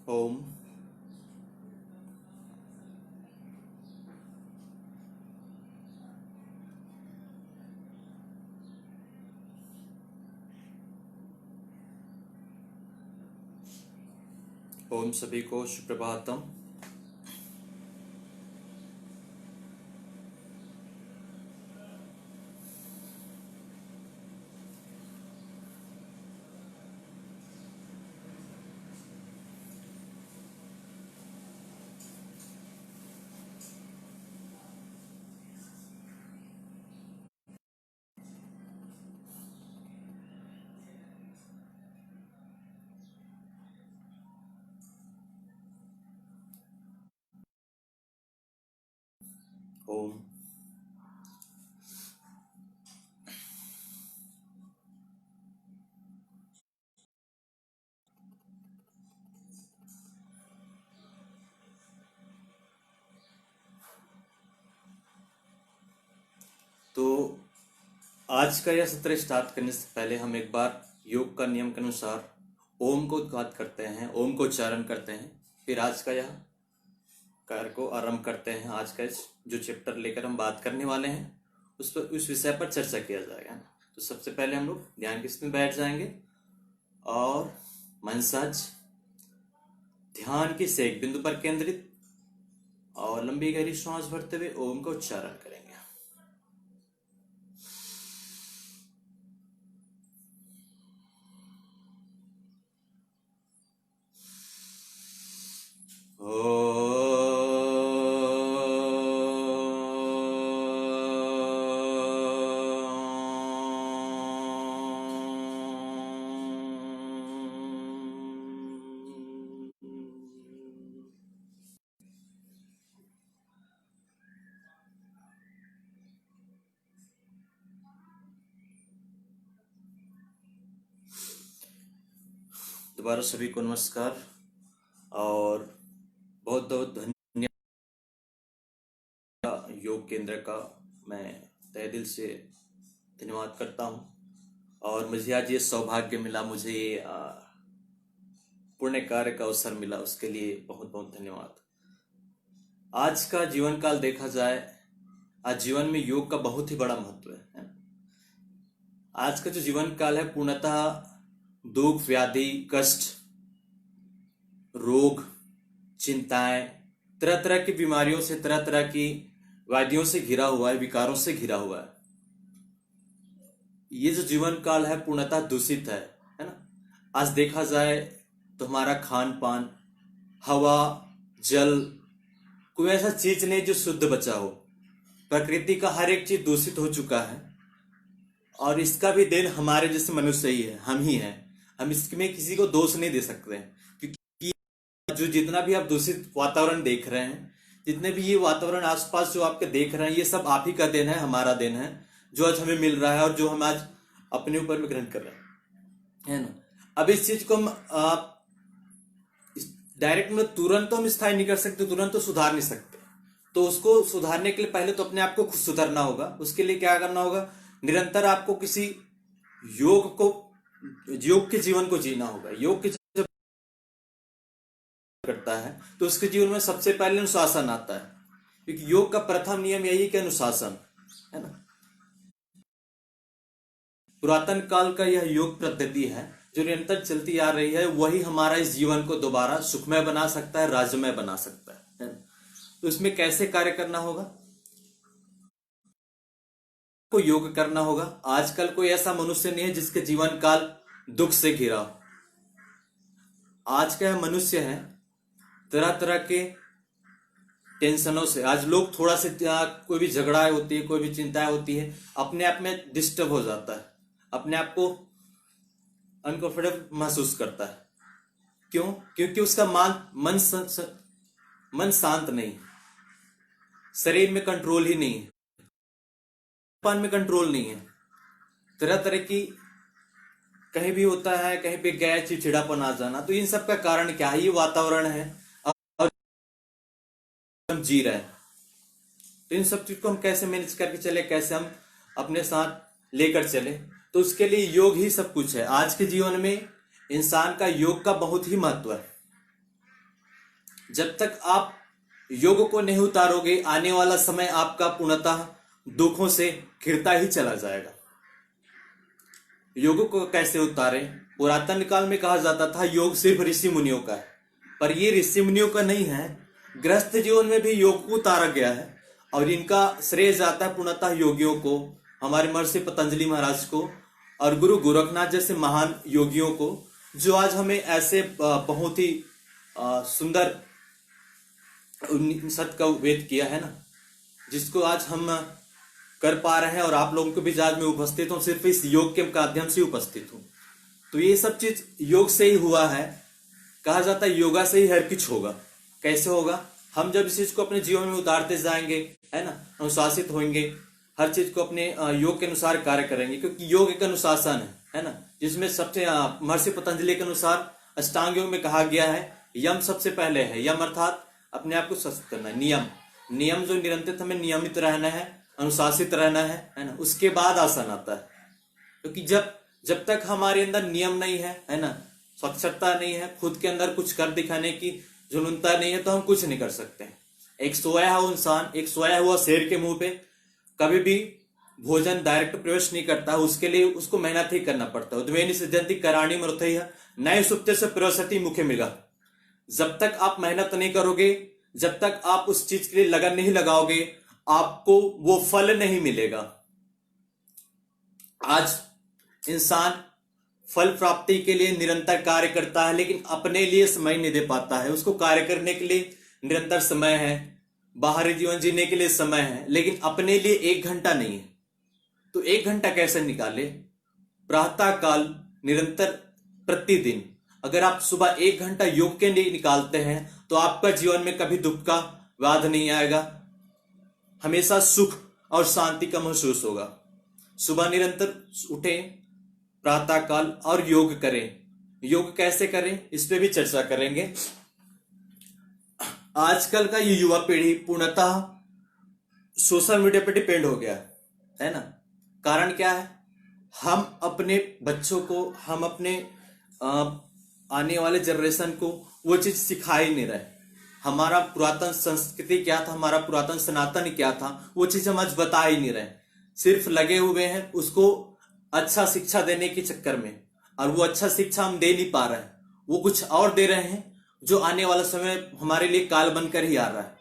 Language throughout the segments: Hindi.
ओम। ओम सभी को सुप्रभातम। ओम। तो आज का यह सत्र स्टार्ट करने से पहले हम एक बार योग का नियम के अनुसार ओम को उद्गात करते हैं, ओम को उच्चारण करते हैं। फिर आज का यह कार्य को आरंभ करते हैं। आज का जो चैप्टर लेकर हम बात करने वाले हैं उस विषय पर चर्चा किया जाएगा। तो सबसे पहले हम लोग ध्यान की स्थिति में बैठ जाएंगे और मन सहज ध्यान की सेक बिंदु पर केंद्रित और लंबी गहरी सांस भरते हुए ओम का उच्चारण करेंगे। दोबारा सभी को नमस्कार और बहुत बहुत धन्यवाद। योग केंद्र का मैं तहे दिल से धन्यवाद करता हूं और मुझे आज ये सौभाग्य मिला, मुझे ये पुण्य कार्य का अवसर मिला, उसके लिए बहुत बहुत धन्यवाद। आज का जीवन काल देखा जाए, आज जीवन में योग का बहुत ही बड़ा महत्व है। आज का जो जीवन काल है पूर्णतः दुख, व्याधि, कष्ट, रोग, चिंताएं, तरह तरह की बीमारियों से, तरह तरह की व्याधियों से घिरा हुआ है, विकारों से घिरा हुआ है। ये जो जीवन काल है पूर्णतः दूषित है ना। आज देखा जाए तो हमारा खान पान, हवा, जल, कोई ऐसा चीज नहीं जो शुद्ध बचा हो। प्रकृति का हर एक चीज दूषित हो चुका है और इसका भी देन हमारे जैसे मनुष्य ही है, हम ही हैं। हम इसमें किसी को दोष नहीं दे सकते हैं क्योंकि जो जितना भी आप दूषित वातावरण देख रहे हैं, जितने भी ये वातावरण आसपास जो आपके देख रहे हैं, ये सब आप ही का देन है, हमारा देन है, जो आज हमें मिल रहा है और जो हम आज अपने ऊपर में ग्रहण कर रहे हैं, है ना। अब इस चीज को हम डायरेक्ट में तुरंत तो हम स्थायी नहीं कर सकते, तुरंत तो सुधार नहीं सकते। तो उसको सुधारने के लिए पहले तो अपने आप को खुद सुधारना होगा। उसके लिए क्या करना होगा, निरंतर आपको किसी योग के जीवन को जीना होगा। योग के जब करता है तो उसके जीवन में सबसे पहले अनुशासन आता है, क्योंकि योग का प्रथम नियम यही है कि अनुशासन, है ना। पुरातन काल का यह योग पद्धति है जो निरंतर चलती आ रही है, वही हमारा इस जीवन को दोबारा सुखमय बना सकता है, राजमय बना सकता है ना? तो इसमें कैसे कार्य करना होगा, को योग करना होगा। आजकल कोई ऐसा मनुष्य नहीं है जिसके जीवन काल दुख से घिरा हो। आज का मनुष्य है तरह तरह के टेंशनों से, आज लोग थोड़ा से कोई भी झगड़ा होती है, कोई भी चिंताएं होती है, अपने आप में डिस्टर्ब हो जाता है, अपने आप को अनकंफर्टेबल महसूस करता है। क्यों? क्योंकि उसका मन शांत नहीं, शरीर में कंट्रोल ही नहीं है, पान में कंट्रोल नहीं है, तरह तरह की कहीं भी होता है, कहीं पे गया चिड़चिड़ापन आ जाना। तो इन सब का कारण क्या है? ये वातावरण है और हम जी रहे हैं। तो इन सब चीज को हम कैसे मैनेज करके चले, कैसे हम अपने साथ लेकर चले, तो उसके लिए योग ही सब कुछ है। आज के जीवन में इंसान का योग का बहुत ही महत्व है। जब तक आप योग को नहीं उतारोगे, आने वाला समय आपका पूर्णतः दुखों से घिरता ही चला जाएगा। योग को कैसे उतारें? पुरातन काल में कहा जाता था योग सिर्फ ऋषि मुनियों का है, पर ये ऋषि मुनियों का नहीं है। गृहस्थ जीवन में भी योग को उतारा गया है और इनका श्रेय जाता है पूर्णतः योगियों को, हमारे महर्षि पतंजलि महाराज को और गुरु गोरखनाथ जैसे महान योगियों को, जो आज हमें ऐसे बहुत ही सुंदर उपनिषद का वेद किया है ना, जिसको आज हम कर पा रहे हैं और आप लोगों के बीच आज मैं उपस्थित हूँ, सिर्फ इस योग के माध्यम से उपस्थित हूँ। तो ये सब चीज योग से ही हुआ है। कहा जाता है योगा से ही हर कुछ होगा। कैसे होगा? हम जब इस चीज को अपने जीवन में उतारते जाएंगे, है ना, अनुशासित होंगे, हर चीज को अपने योग के अनुसार कार्य करेंगे, क्योंकि योग एक अनुशासन है ना, जिसमें सबसे महर्षि पतंजलि के अनुसार अष्टांग योग में कहा गया है यम सबसे पहले है। यम अर्थात अपने आप को स्वस्थ करना है। नियम जो निरंतर हमें नियमित रहना है, अनुशासित रहना है ना, उसके बाद आसन आता है। क्योंकि जब तक हमारे अंदर नियम नहीं है ना, स्वच्छता नहीं है, खुद के अंदर कुछ कर दिखाने की जुनूनता नहीं है, तो हम कुछ नहीं कर सकते। एक सोया हुआ इंसान, एक सोया हुआ शेर के मुंह पे कभी भी भोजन डायरेक्ट प्रवेश नहीं करता, उसके लिए उसको मेहनत ही करना पड़ता है। उद्वेनि सिद्धंति कराणी मरुथैः नये सुप्ते से प्रवसति मुखे मृगः। जब तक आप मेहनत नहीं करोगे, जब तक आप उस चीज के लिए लगन नहीं लगाओगे, आपको वो फल नहीं मिलेगा। आज इंसान फल प्राप्ति के लिए निरंतर कार्य करता है, लेकिन अपने लिए समय नहीं दे पाता है। उसको कार्य करने के लिए निरंतर समय है, बाहरी जीवन जीने के लिए समय है, लेकिन अपने लिए 1 घंटा नहीं है। तो 1 घंटा कैसे निकाले? प्रातः काल निरंतर प्रतिदिन अगर आप सुबह 1 घंटा योग के लिए निकालते हैं, तो आपका जीवन में कभी दुख का वाद नहीं आएगा, हमेशा सुख और शांति का महसूस होगा। सुबह निरंतर उठें प्रातः काल और योग करें। योग कैसे करें इस पे भी चर्चा करेंगे। आजकल का ये युवा पीढ़ी पूर्णतः सोशल मीडिया पे डिपेंड हो गया है ना। कारण क्या है? हम अपने बच्चों को, हम अपने आने वाले जनरेशन को वो चीज सिखा ही नहीं रहे। हमारा पुरातन संस्कृति क्या था, हमारा पुरातन सनातन क्या था, वो चीज हम आज बता ही नहीं रहे। सिर्फ लगे हुए हैं उसको अच्छा शिक्षा देने के चक्कर में, और वो अच्छा शिक्षा हम दे नहीं पा रहे हैं। वो कुछ और दे रहे हैं जो आने वाला समय हमारे लिए काल बनकर ही आ रहा है।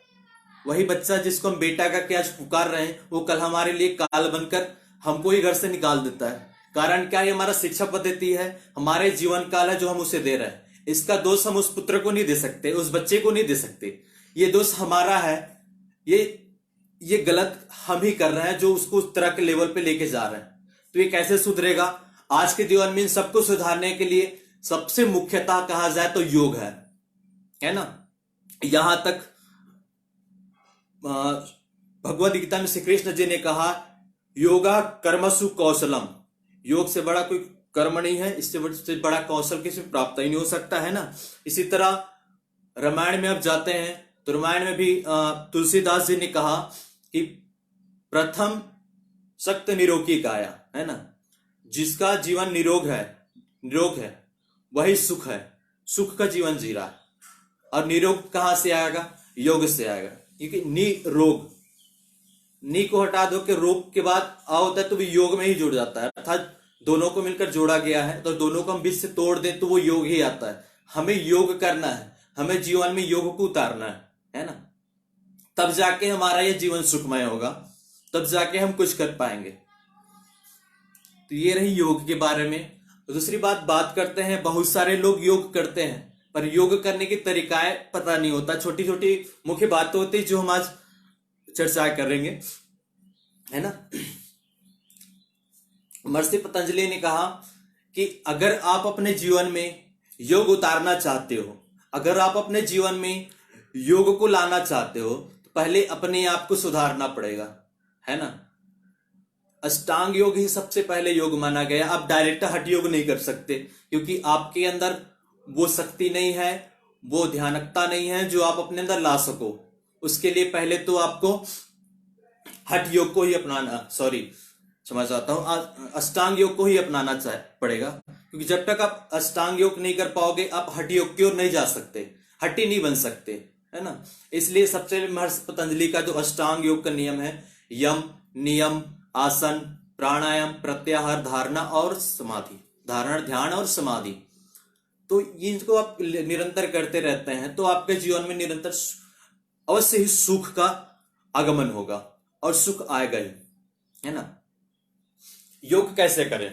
वही बच्चा जिसको हम बेटा का क्या आज पुकार रहे हैं, वो कल हमारे लिए काल बनकर हमको ही घर से निकाल देता है। कारण क्या है? हमारा शिक्षा पद्धति है, हमारे जीवन काल है जो हम उसे दे रहे हैं। इसका दोष हम उस पुत्र को नहीं दे सकते, उस बच्चे को नहीं दे सकते। ये दोष हमारा है, ये गलत हम ही कर रहे हैं जो उसको उस तरह के लेवल पे लेके जा रहे हैं। तो ये कैसे सुधरेगा? आज के जीवन में इन सबको सुधारने के लिए सबसे मुख्यतः कहा जाए तो योग है ना। यहां तक भगवद गीता में श्री कृष्ण जी ने कहा योगा कर्मसु कौशलम। योग से बड़ा कोई कर्म नहीं है, इससे बड़ा कौशल किसी प्राप्त ही नहीं हो सकता है ना। इसी तरह रामायण में अब जाते हैं तो रामायण में भी तुलसीदास जी ने कहा कि प्रथम सक्त निरोगी काया, है ना। जिसका जीवन निरोग है वही सुख है, सुख का जीवन जी रहा है। और निरोग कहां से आएगा? योग से आएगा। क्योंकि निरोग, नी को हटा दो के रोग के बाद आ होता है तो भी योग में ही जुड़ जाता है, अर्थात दोनों को मिलकर जोड़ा गया है। तो दोनों को हम बीच से तोड़ दें तो वो योग ही आता है। हमें योग करना है, हमें जीवन में योग को उतारना है ना। तब जाके हमारा ये जीवन सुखमय होगा, तब जाके हम कुछ कर पाएंगे। तो ये रही योग के बारे में। तो दूसरी बात करते हैं, बहुत सारे लोग योग करते हैं पर योग करने की तरीकाएं पता नहीं होता। छोटी छोटी मुख्य बातें होती जो हम आज चर्चा करेंगे, है ना। महर्षि पतंजलि ने कहा कि अगर आप अपने जीवन में योग उतारना चाहते हो, अगर आप अपने जीवन में योग को लाना चाहते हो, तो पहले अपने आप को सुधारना पड़ेगा, है ना। अष्टांग योग ही सबसे पहले योग माना गया। आप डायरेक्ट हठ योग नहीं कर सकते, क्योंकि आपके अंदर वो शक्ति नहीं है, वो ध्यानकता नहीं है जो आप अपने अंदर ला सको। उसके लिए पहले तो आपको हठ योग को ही अपनाना, क्षमा चाहता हूं, अष्टांग योग को ही अपनाना पड़ेगा। क्योंकि जब तक आप अष्टांग योग नहीं कर पाओगे, आप हठ योग की ओर नहीं जा सकते, हठी नहीं बन सकते। है ना। इसलिए सबसे महर्षि पतंजलि का जो अष्टांग योग का नियम है, यम, नियम, आसन, प्राणायाम, प्रत्याहार, धारणा और समाधि, धारणा, ध्यान और समाधि, तो इनको आप निरंतर करते रहते हैं तो आपके जीवन में निरंतर अवश्य ही सुख का आगमन होगा और सुख आएगा ही, है ना। योग कैसे करें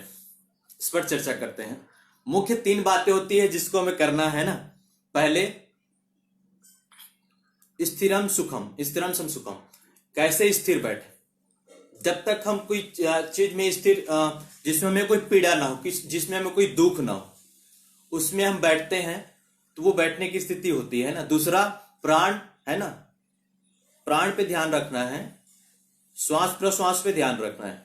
इस पर चर्चा करते हैं। मुख्य 3 बातें होती है जिसको हमें करना है ना। पहले स्थिरम सुखम, स्थिरम सम सुखम, कैसे स्थिर बैठे। जब तक हम कोई चीज में स्थिर, जिसमें हमें कोई पीड़ा ना हो, जिसमें हमें कोई दुख ना हो, उसमें हम बैठते हैं तो वो बैठने की स्थिति होती है ना। दूसरा प्राण, है ना, प्राण पे ध्यान रखना है, श्वास प्रश्वास पे ध्यान रखना है।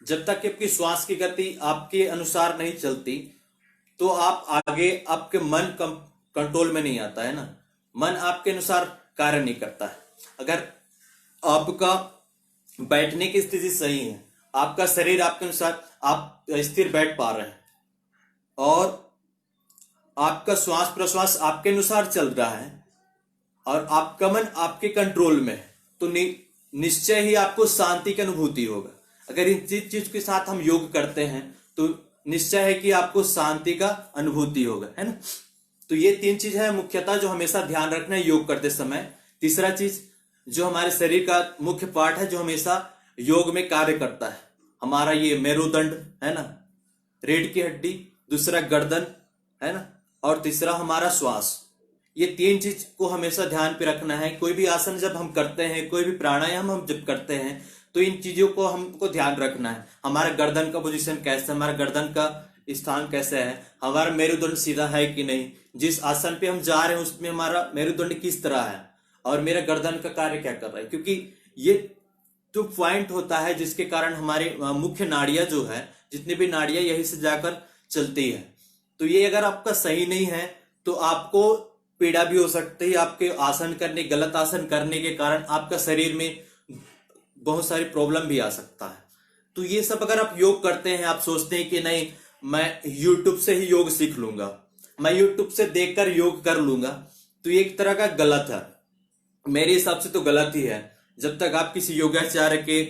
जब तक कि आपकी श्वास की गति आपके अनुसार नहीं चलती तो आप आगे, आपके मन कंट्रोल में नहीं आता है ना, मन आपके अनुसार कार्य नहीं करता है। अगर आपका बैठने की स्थिति सही है, आपका शरीर आपके अनुसार, आप स्थिर बैठ पा रहे हैं और आपका श्वास प्रश्वास आपके अनुसार चल रहा है और आपका मन आपके कंट्रोल में है, तो निश्चय ही आपको शांति की अनुभूति होगा। अगर इन चीज के साथ हम योग करते हैं तो निश्चय है कि आपको शांति का अनुभूति होगा, है ना। तो ये 3 चीज है मुख्यतः जो हमेशा ध्यान रखना है योग करते समय। तीसरा चीज जो हमारे शरीर का मुख्य पार्ट है जो हमेशा योग में कार्य करता है, हमारा ये मेरुदंड, है ना, रीढ़ की हड्डी, दूसरा गर्दन, है ना, और तीसरा हमारा श्वास। ये 3 चीज को हमेशा ध्यान पे रखना है। कोई भी आसन जब हम करते हैं, कोई भी प्राणायाम हम जब करते हैं तो इन चीजों को हमको ध्यान रखना है। हमारा गर्दन का पोजीशन कैसा है, हमारा गर्दन का स्थान कैसा है, हमारा मेरुदंड सीधा है कि नहीं, जिस आसन पे हम जा रहे हैं उसमें हमारा मेरुदंड किस तरह है और मेरा गर्दन का कार्य क्या कर रहा है। क्योंकि ये जो पॉइंट होता है जिसके कारण हमारे मुख्य नाड़ियां जो है, जितनी भी नाड़ियां यही से जाकर चलती है, तो ये अगर आपका सही नहीं है तो आपको पीड़ा भी हो सकती है। आपके आसन करने, गलत आसन करने के कारण आपका शरीर में बहुत सारी प्रॉब्लम भी आ सकता है। तो ये सब अगर आप योग करते हैं, आप सोचते हैं कि नहीं मैं यूट्यूब से ही योग सीख लूंगा, मैं यूट्यूब से देखकर योग कर लूंगा, तो ये एक तरह का गलत है। मेरे हिसाब से तो गलत ही है। जब तक आप किसी योगाचार्य के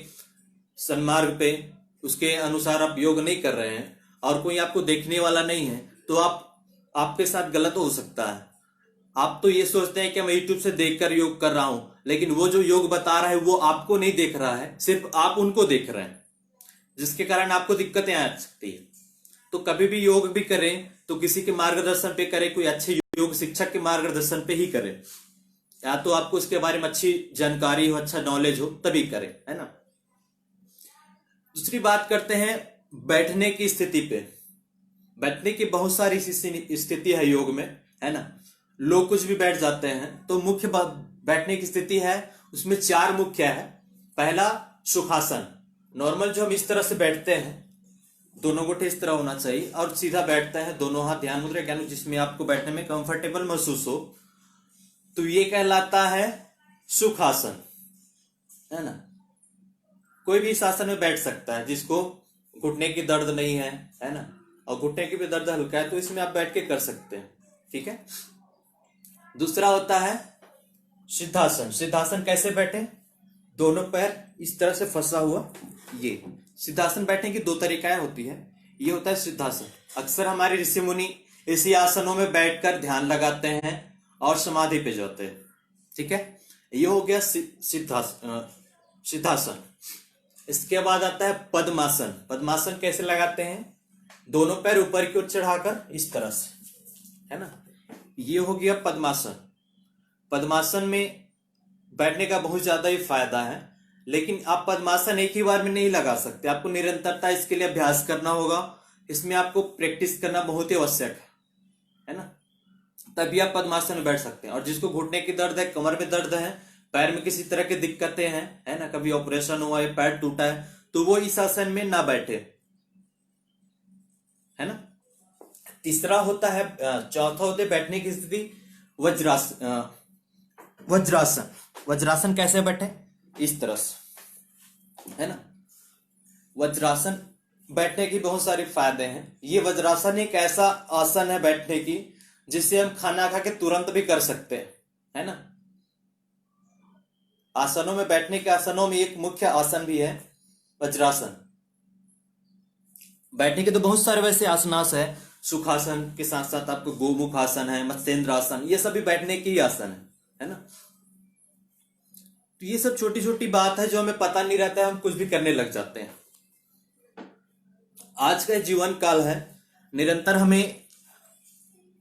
सन्मार्ग पे, उसके अनुसार आप योग नहीं कर रहे हैं और कोई आपको देखने वाला नहीं है तो आपके साथ गलत हो सकता है। आप तो ये सोचते हैं कि मैं यूट्यूब से देखकर योग कर रहा हूं, लेकिन वो जो योग बता रहा है वो आपको नहीं देख रहा है, सिर्फ आप उनको देख रहे हैं, जिसके कारण आपको दिक्कतें आ सकती है। तो कभी भी योग भी करें तो किसी के मार्गदर्शन पे करें, कोई अच्छे योग शिक्षक के मार्गदर्शन पे ही करें, या तो आपको उसके बारे में अच्छी जानकारी हो, अच्छा नॉलेज हो, तभी करें, है ना। दूसरी बात करते हैं बैठने की स्थिति पे। बैठने की बहुत सारी स्थिति है योग में, है ना। लोग कुछ भी बैठ जाते हैं। तो मुख्य बैठने की स्थिति है उसमें 4 मुख्य है। पहला सुखासन, नॉर्मल जो हम इस तरह से बैठते हैं, दोनों गोटे इस तरह होना चाहिए और सीधा बैठते हैं, दोनों हाथ ध्यान मुद्रा ज्ञान, जिसमें आपको बैठने में कंफर्टेबल महसूस हो, तो ये कहलाता है सुखासन, है ना। कोई भी इस आसन में बैठ सकता है जिसको घुटने की दर्द नहीं है ना, और घुटने की भी दर्द हल्का है तो इसमें आप बैठ के कर सकते हैं, ठीक है। दूसरा होता है सिद्धासन। सिद्धासन कैसे बैठे, दोनों पैर इस तरह से फंसा हुआ, ये सिद्धासन बैठने की 2 तरीकाएं होती है। ये होता है सिद्धासन। अक्सर हमारे ऋषि मुनि इसी आसनों में बैठकर ध्यान लगाते हैं और समाधि पे जाते हैं, ठीक है। ये हो गया सिद्धासन। इसके बाद आता है पद्मासन। पद्मासन कैसे लगाते हैं, दोनों पैर ऊपर की ओर चढ़ाकर इस तरह से, है ना। ये हो गया पद्मासन। पद्मासन में बैठने का बहुत ज्यादा ही फायदा है, लेकिन आप पद्मासन एक ही बार में नहीं लगा सकते, आपको निरंतरता इसके लिए अभ्यास करना होगा। इसमें आपको प्रैक्टिस करना बहुत ही आवश्यक है ना, तभी आप पद्मासन में बैठ सकते हैं। और जिसको घुटने की दर्द है, कमर में दर्द है, पैर में किसी तरह की दिक्कतें हैं, है ना, कभी ऑपरेशन हुआ है, पैर टूटा है, तो वो इस आसन में ना बैठे, है ना। तीसरा होता है, चौथा होता है बैठने की स्थिति वज्रासन। वज्रासन, वज्रासन कैसे बैठे, इस तरह से, है ना। वज्रासन बैठने की बहुत सारे फायदे हैं। ये वज्रासन एक ऐसा आसन है बैठने की जिससे हम खाना खा के तुरंत भी कर सकते हैं, है ना। आसनों में बैठने के आसनों में एक मुख्य आसन भी है वज्रासन। बैठने के तो बहुत सारे वैसे आसनास है, सुखासन के साथ साथ आपको गोमुख आसन है, मत्स्येंद्र आसन, ये सभी बैठने के ही आसन है ना। तो ये सब छोटी छोटी बात है जो हमें पता नहीं रहता है, हम कुछ भी करने लग जाते हैं। आज का जीवन काल है, निरंतर हमें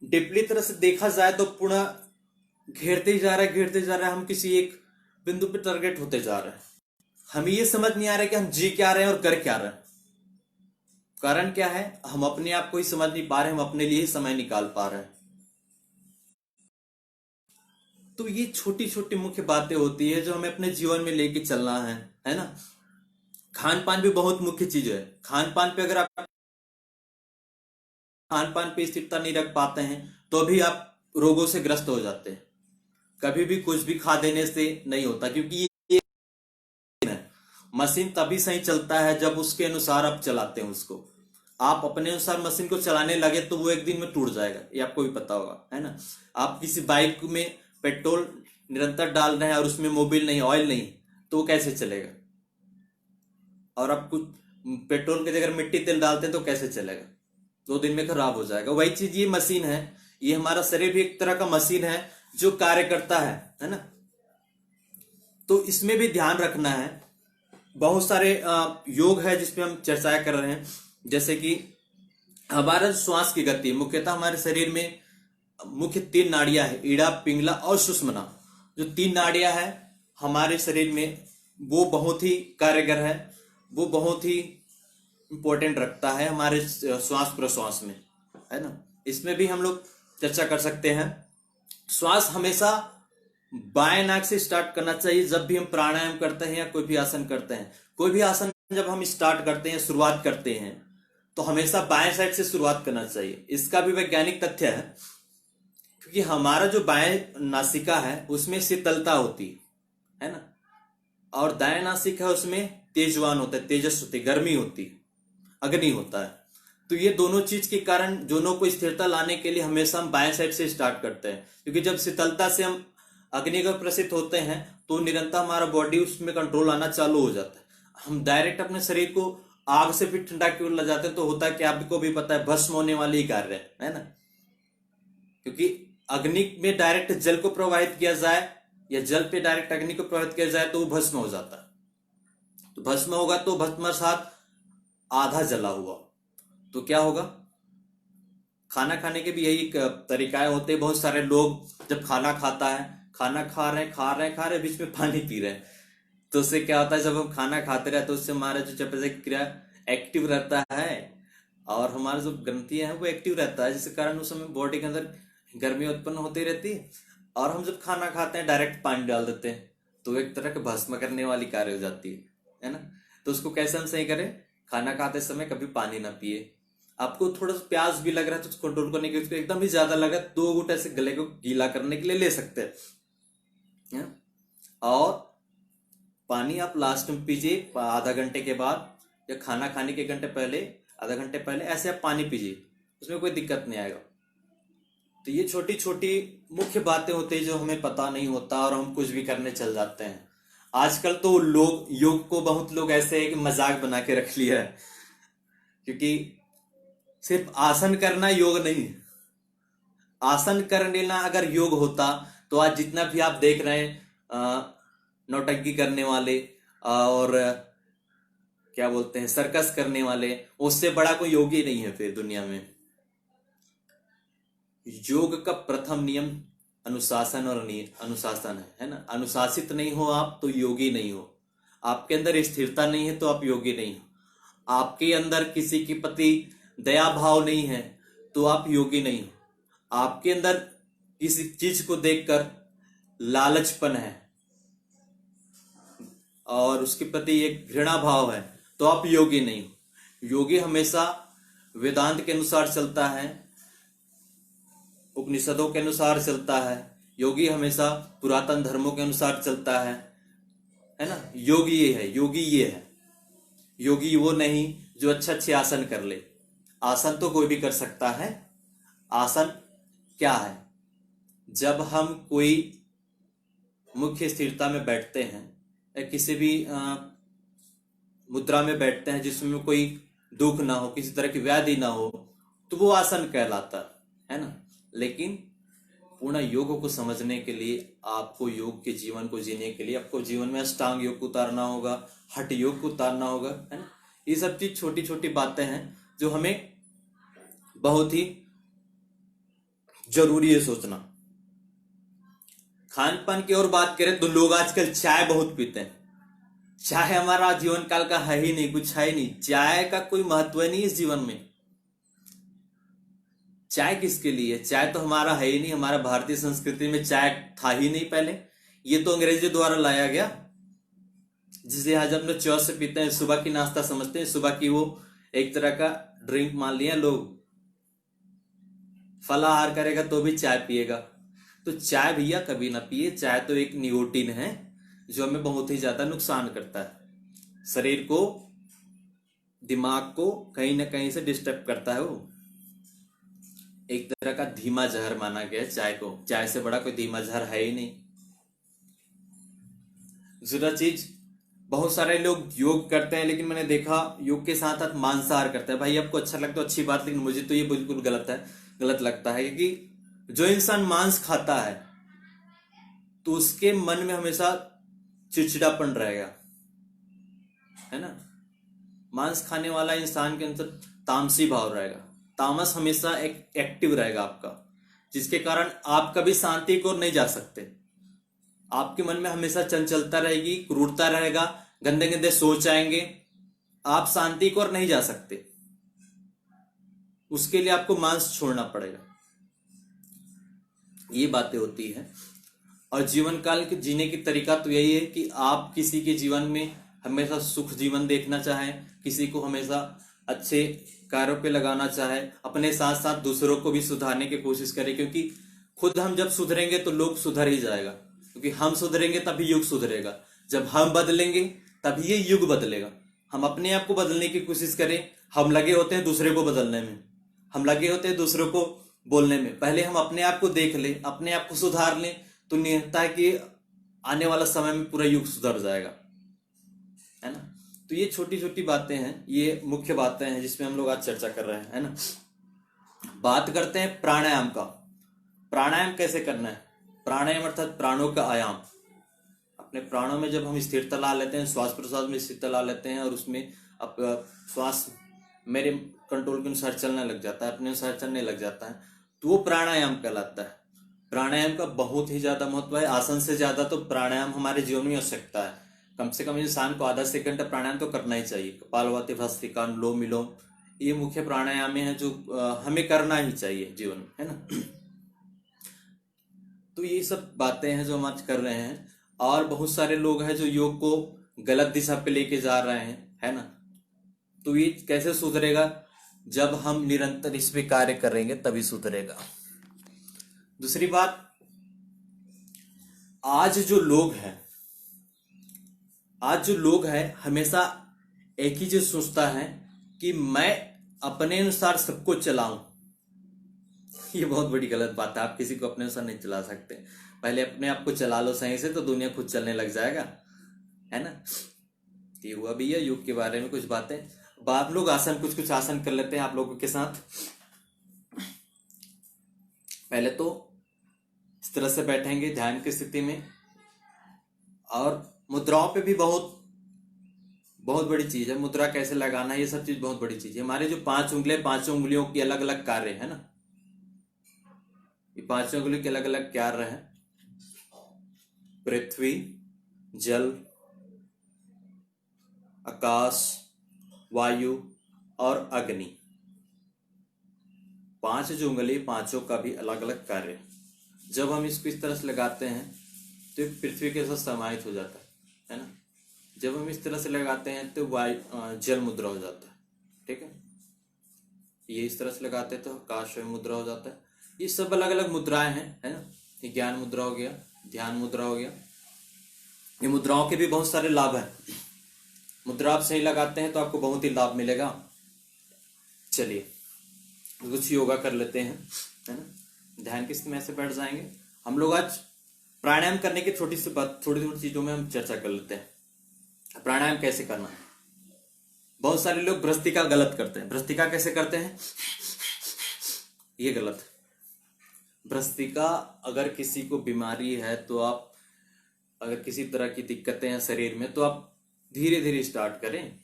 डीपली तरह से देखा जाए तो पूर्ण घेरते ही जा रहा है, घेरते जा रहा है। हम किसी एक बिंदु पे टारगेट होते जा रहे हैं। हमें ये समझ नहीं आ रहा है कि हम जी क्या रहे हैं और कर क्या रहे हैं। कारण क्या है, हम अपने आप को ही समझ नहीं पा रहे, हम अपने लिए ही समय निकाल पा रहे हैं। तो ये छोटी छोटी मुख्य बातें होती है जो हमें अपने जीवन में लेके चलना है ना। खान पान भी बहुत मुख्य चीज है। खान पान पे अगर आप खान पान पे स्थिरता नहीं रख पाते हैं तो भी आप रोगों से ग्रस्त हो जाते हैं। कभी भी कुछ भी खा देने से नहीं होता, क्योंकि ये मशीन तभी सही चलता है जब उसके अनुसार आप चलाते हैं उसको। आप अपने अनुसार मशीन को चलाने लगे तो वो एक दिन में टूट जाएगा, ये आपको भी पता होगा, है ना। आप किसी बाइक में पेट्रोल निरंतर डाल रहे हैं और उसमें मोबिल नहीं, ऑयल नहीं, तो वो कैसे चलेगा। और आप कुछ पेट्रोल की जगह मिट्टी तेल डालते हैं तो कैसे चलेगा, 2 दिन में खराब हो जाएगा। वही चीज ये मशीन है, ये हमारा शरीर भी एक तरह का मशीन है जो कार्य करता है ना। तो इसमें भी ध्यान रखना है। बहुत सारे योग है जिसपे हम चर्चा कर रहे हैं, जैसे कि हमारा जो श्वास की गति, मुख्यतः हमारे शरीर में मुख्य 3 नाड़ियां है, ईड़ा, पिंगला और सुषुम्ना। जो 3 नाड़ियां है हमारे शरीर में, वो बहुत ही कारगर है, वो बहुत ही इंपॉर्टेंट रखता है हमारे श्वास प्रश्वास में, है ना। इसमें भी हम लोग चर्चा कर सकते हैं। श्वास हमेशा बाएं नाक से स्टार्ट करना चाहिए जब भी हम प्राणायाम करते हैं या कोई भी आसन करते हैं। कोई भी आसन जब हम स्टार्ट करते हैं, शुरुआत करते हैं, तो हमेशा बाएं साइड से शुरुआत करना चाहिए। इसका भी वैज्ञानिक तथ्य है, क्योंकि हमारा जो बाएं नासिका है उसमें शीतलता होती है ना, और दाएं नासिका है उसमें तेजवान होता है, तेजस होती है, गर्मी होती है, अग्नि होता है। तो ये दोनों चीज के कारण दोनों को स्थिरता लाने के लिए हमेशा हम बाएं साइड से स्टार्ट करते हैं, क्योंकि जब शीतलता से हम अग्नि का प्रसिद्ध होते हैं तो निरंतर हमारा बॉडी उसमें कंट्रोल आना चालू हो जाता है। हम डायरेक्ट अपने शरीर को आग से भी ठंडा क्यों ले जाते हैं, तो होता है कि आपको भी पता है, भस्म होने वाली ही कार्य है ना। क्योंकि अग्नि में डायरेक्ट जल को प्रवाहित किया जाए या जल पे डायरेक्ट अग्नि को प्रवाहित किया जाए तो वो भस्म हो जाता है। तो भस्म होगा तो भस्मासात आधा जला हुआ, तो क्या होगा। खाना खाने के भी यही तरीकाएं होते हैं। बहुत सारे लोग जब खाना खाता है, खाना खा रहे बीच में पानी पी रहे हैं, तो उससे क्या होता है, जब हम खाना खाते रहे तो उससे हमारा जो चयापचय क्रिया एक्टिव रहता है और हमारा जो ग्रंथियां हैं वो एक्टिव रहता है, जिसके कारण उस समय बॉडी के अंदर गर्मी उत्पन्न होती रहती है। और हम जब खाना खाते हैं डायरेक्ट पानी डाल देते हैं तो एक तरह के भस्म करने वाली कार्य हो जाती है ना। तो उसको कैसे हम सही करें, खाना खाते समय कभी पानी ना पिए। आपको थोड़ा सा प्यास भी लग रहा है तो उसको कंट्रोल करने के लिए, एकदम ही ज्यादा लगा 2 घूंट ऐसे गले को गीला करने के लिए ले सकते हैं। और पानी आप लास्ट में पीजिए आधा घंटे के बाद, या खाना खाने के घंटे पहले, आधा घंटे पहले, ऐसे आप पानी पीजिए, उसमें कोई दिक्कत नहीं आएगा। तो ये छोटी छोटी मुख्य बातें होती है जो हमें पता नहीं होता और हम कुछ भी करने चल जाते हैं। आजकल तो लोग योग को, बहुत लोग ऐसे है कि मजाक बना के रख लिया है, क्योंकि सिर्फ आसन करना योग नहीं है। आसन कर लेना अगर योग होता तो आज जितना भी आप देख रहे हैं नौटंकी करने वाले और क्या बोलते हैं सर्कस करने वाले, उससे बड़ा कोई योगी नहीं है फिर दुनिया में। योग का प्रथम नियम अनुशासन और अनुशासन है ना। अनुशासित नहीं हो आप तो योगी नहीं हो। आपके अंदर स्थिरता नहीं है तो आप योगी नहीं हो। आपके अंदर किसी के प्रति दया भाव नहीं है तो आप योगी नहीं हो। आपके अंदर किसी चीज को देखकर लालचपन है और उसके प्रति एक घृणा भाव है तो आप योगी नहीं हो। योगी हमेशा वेदांत के अनुसार चलता है, उपनिषदों के अनुसार चलता है। योगी हमेशा पुरातन धर्मों के अनुसार चलता है ना। योगी ये है, योगी ये है। योगी वो नहीं जो अच्छे आसन कर ले। आसन तो कोई भी कर सकता है। आसन क्या है, जब हम कोई मुख्य स्थिरता में बैठते हैं या किसी भी मुद्रा में बैठते हैं जिसमें कोई दुख ना हो, किसी तरह की व्याधि ना हो, तो वो आसन कहलाता है ना। लेकिन पूर्ण योग को समझने के लिए आपको योग के जीवन को जीने के लिए आपको जीवन में अष्टांग योग को उतारना होगा, हठ योग को उतारना होगा, है ना। ये सब चीज छोटी छोटी बातें हैं जो हमें बहुत ही जरूरी है सोचना। खान पान की और बात करें तो लोग आजकल चाय बहुत पीते हैं। चाय हमारा जीवन काल का है ही नहीं, कुछ है ही नहीं, चाय का कोई महत्व नहीं इस जीवन में। चाय किसके लिए? चाय तो हमारा है ही नहीं, हमारा भारतीय संस्कृति में चाय था ही नहीं पहले, ये तो अंग्रेजों द्वारा लाया गया, जिसे आज हम लोग चाय से पीते हैं, सुबह की नाश्ता समझते हैं, सुबह की वो एक तरह का ड्रिंक मान लिया लोग। फलाहार करेगा तो भी चाय पिएगा, तो चाय भैया कभी ना पिए। चाय तो एक निकोटीन है जो हमें बहुत ही ज्यादा नुकसान करता है, शरीर को, दिमाग को कहीं ना कहीं से डिस्टर्ब करता है। वो एक तरह का धीमा जहर माना गया है चाय को, चाय से बड़ा कोई धीमा जहर है ही नहीं। दूसरा चीज, बहुत सारे लोग योग करते हैं लेकिन मैंने देखा योग के साथ साथ मांसाहार करते हैं। भाई आपको अच्छा लगता है अच्छी बात, लेकिन मुझे तो ये बिल्कुल गलत लगता है, क्योंकि जो इंसान मांस खाता है तो उसके मन में हमेशा चिड़चिड़ापन रहेगा, है ना। मांस खाने वाला इंसान के अंदर तामसी भाव रहेगा, तामस हमेशा एक एक्टिव रहेगा आपका, जिसके कारण आप कभी शांति को नहीं जा सकते। आपके मन में हमेशा चंचलता रहेगी, क्रूरता रहेगा, गंदे गंदे सोच आएंगे, आप शांति को और नहीं जा सकते। उसके लिए आपको मांस छोड़ना पड़ेगा। ये बातें होती है। और जीवन काल के जीने की तरीका तो यही है कि आप किसी के जीवन में हमेशा सुख जीवन देखना चाहें, किसी को हमेशा अच्छे कार्यों पे लगाना चाहे, अपने साथ साथ दूसरों को भी सुधारने की कोशिश करें, क्योंकि खुद हम जब सुधरेंगे तो लोग सुधर ही जाएगा, क्योंकि हम सुधरेंगे तभी युग सुधरेगा। जब हम बदलेंगे तभी ये युग बदलेगा। हम अपने आप को बदलने की कोशिश करें, हम लगे होते हैं दूसरे को बदलने में, हम लगे होते हैं दूसरों को बोलने में। पहले हम अपने आप को देख लें, अपने आप को सुधार लें, तो नियतता है कि आने वाला समय में पूरा युग सुधर जाएगा, है ना। तो ये छोटी छोटी बातें हैं, ये मुख्य बातें हैं जिसमें हम लोग आज चर्चा कर रहे हैं, है ना। बात करते हैं प्राणायाम का। प्राणायाम कैसे करना है? प्राणायाम अर्थात प्राणों का आयाम। अपने प्राणों में जब हम स्थिरता ला लेते हैं, श्वास प्रश्वास में स्थिरता ला लेते हैं और उसमें अब श्वास मेरे कंट्रोल के अनुसार चलने लग जाता है, अपने अनुसार चलने लग जाता है, तो वो प्राणायाम कहलाता है। प्राणायाम का बहुत ही ज्यादा महत्व है। आसन से ज्यादा तो प्राणायाम हमारे जीवन में आवश्यकता है। कम से कम इंसान को आधा से एक घंटा प्राणायाम तो करना ही चाहिए। कपालभाति, भस्त्रिका, अनुलोम विलोम, ये मुख्य प्राणायाम है जो हमें करना ही चाहिए जीवन में, है ना। तो ये सब बातें हैं जो हम आज कर रहे हैं। और बहुत सारे लोग हैं जो योग को गलत दिशा पे लेके जा रहे हैं, है ना। तो ये कैसे सुधरेगा? जब हम निरंतर इस पे कार्य करेंगे तभी सुधरेगा। दूसरी बात, आज जो लोग हैं हमेशा एक ही चीज सोचता है कि मैं अपने अनुसार सबको चलाऊं। ये बहुत बड़ी गलत बात है। आप किसी को अपने अनुसार नहीं चला सकते। पहले अपने आप को चला लो सही से, तो दुनिया खुद चलने लग जाएगा, है ना। ये हुआ भैया योग के बारे में कुछ बातें। आप लोग आसन कुछ आसन कर लेते हैं आप लोगों के साथ। पहले तो इस तरह से बैठेंगे ध्यान की स्थिति में, और मुद्राओं पे भी बहुत बड़ी चीज है। मुद्रा कैसे लगाना है, ये सब चीज बहुत बड़ी चीज है। हमारे जो 5 उंगलियां, 5 उंगलियों की अलग अलग कार्य है ना। ये 5 उंगलियों के अलग अलग कार्य है। पृथ्वी, जल, आकाश, वायु और अग्नि। 5 जो उंगली, 5 का भी अलग अलग कार्य। जब हम इसको इस तरह से लगाते हैं तो पृथ्वी के साथ समाहित हो जाता है ना। जब हम इस तरह से लगाते हैं तो वायु जल मुद्रा हो जाता है, ठीक है। ये इस तरह से लगाते हैं तो आकाश मुद्रा हो जाता है। ये सब अलग अलग मुद्राएं हैं, है ना। ये ज्ञान मुद्रा हो गया, ध्यान मुद्रा हो गया। ये मुद्राओं के भी बहुत सारे लाभ हैं। मुद्रा आप सही लगाते हैं तो आपको बहुत ही लाभ मिलेगा। चलिए कुछ योगा कर लेते हैं, है ना। ध्यान की स्थिति में ऐसे बैठ जाएंगे हम लोग। आज प्राणायाम करने की छोटी सी बात, छोटी छोटी चीजों में हम चर्चा कर लेते हैं। प्राणायाम कैसे करना है। बहुत सारे लोग भ्रस्त्रिका गलत करते हैं। भ्रस्त्रिका कैसे करते हैं, ये गलत है। भ्रस्त्रिका अगर किसी को बीमारी है तो आप, अगर किसी तरह की दिक्कतें हैं शरीर में, तो आप धीरे धीरे स्टार्ट करें।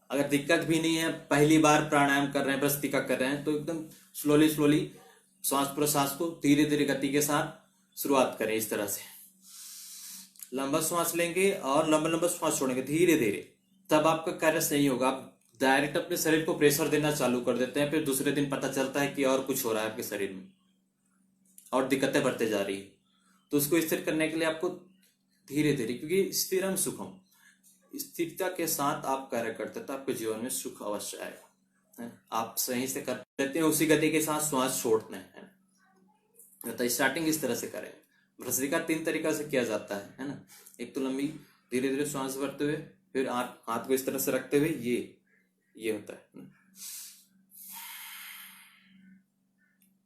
अगर दिक्कत भी नहीं है, पहली बार प्राणायाम कर रहे हैं, भ्रस्त्रिका कर रहे हैं, तो एकदम स्लोली स्लोली श्वास प्रश्वास को धीरे धीरे गति के साथ शुरुआत करें। इस तरह से लंबा श्वास लेंगे और लंबा लंबा श्वास छोड़ेंगे धीरे धीरे, तब आपका कार्य सही होगा। आप डायरेक्ट अपने शरीर को प्रेशर देना चालू कर देते हैं, फिर दूसरे दिन पता चलता है कि और कुछ हो रहा है आपके शरीर में और दिक्कतें बढ़ते जा रही है। तो उसको स्थिर करने के लिए आपको धीरे धीरे, क्योंकि स्थिरम सुखम, स्थिरता के साथ आप कार्य करते तो आपके जीवन में सुख अवश्य आएगा, है। आप सही से कर लेते हैं, उसी गति के साथ श्वास छोड़ते हैं, तो स्टार्टिंग इस तरह से करें। भ्रस्त्रिका 3 तरीका से किया जाता है ना। एक तो लंबी धीरे धीरे श्वास भरते हुए, फिर हाथ को इस तरह से रखते हुए, ये होता है।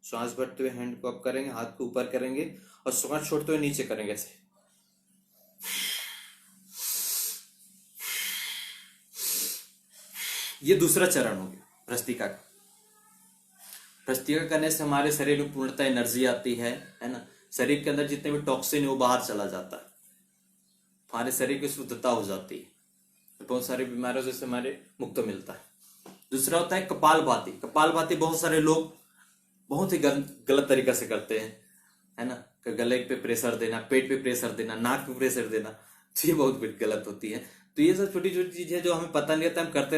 श्वास भरते हुए हैंड को अप करेंगे, हाथ को ऊपर करेंगे और श्वास छोड़ते हुए नीचे करेंगे ऐसे। ये दूसरा चरण हो गया भ्रस्त्रिका का। भ्रस्त्रिका करने से हमारे शरीर में पूर्णतः एनर्जी आती है ना। शरीर के अंदर जितने भी टॉक्सिन है वो बाहर चला जाता है, हमारे शरीर की शुद्धता हो जाती है, बहुत सारी बीमारियों से हमारे मुक्त मिलता है। दूसरा होता है कपालभाति। कपालभाति बहुत सारे लोग बहुत ही गलत तरीका से करते हैं, है ना। गले पे प्रेशर देना, पेट पे प्रेशर देना, नाक पे प्रेशर देना, तो ये बहुत गलत होती है। तो ये सब छोटी छोटी चीज है जो हमें पता नहीं रहता, हम करते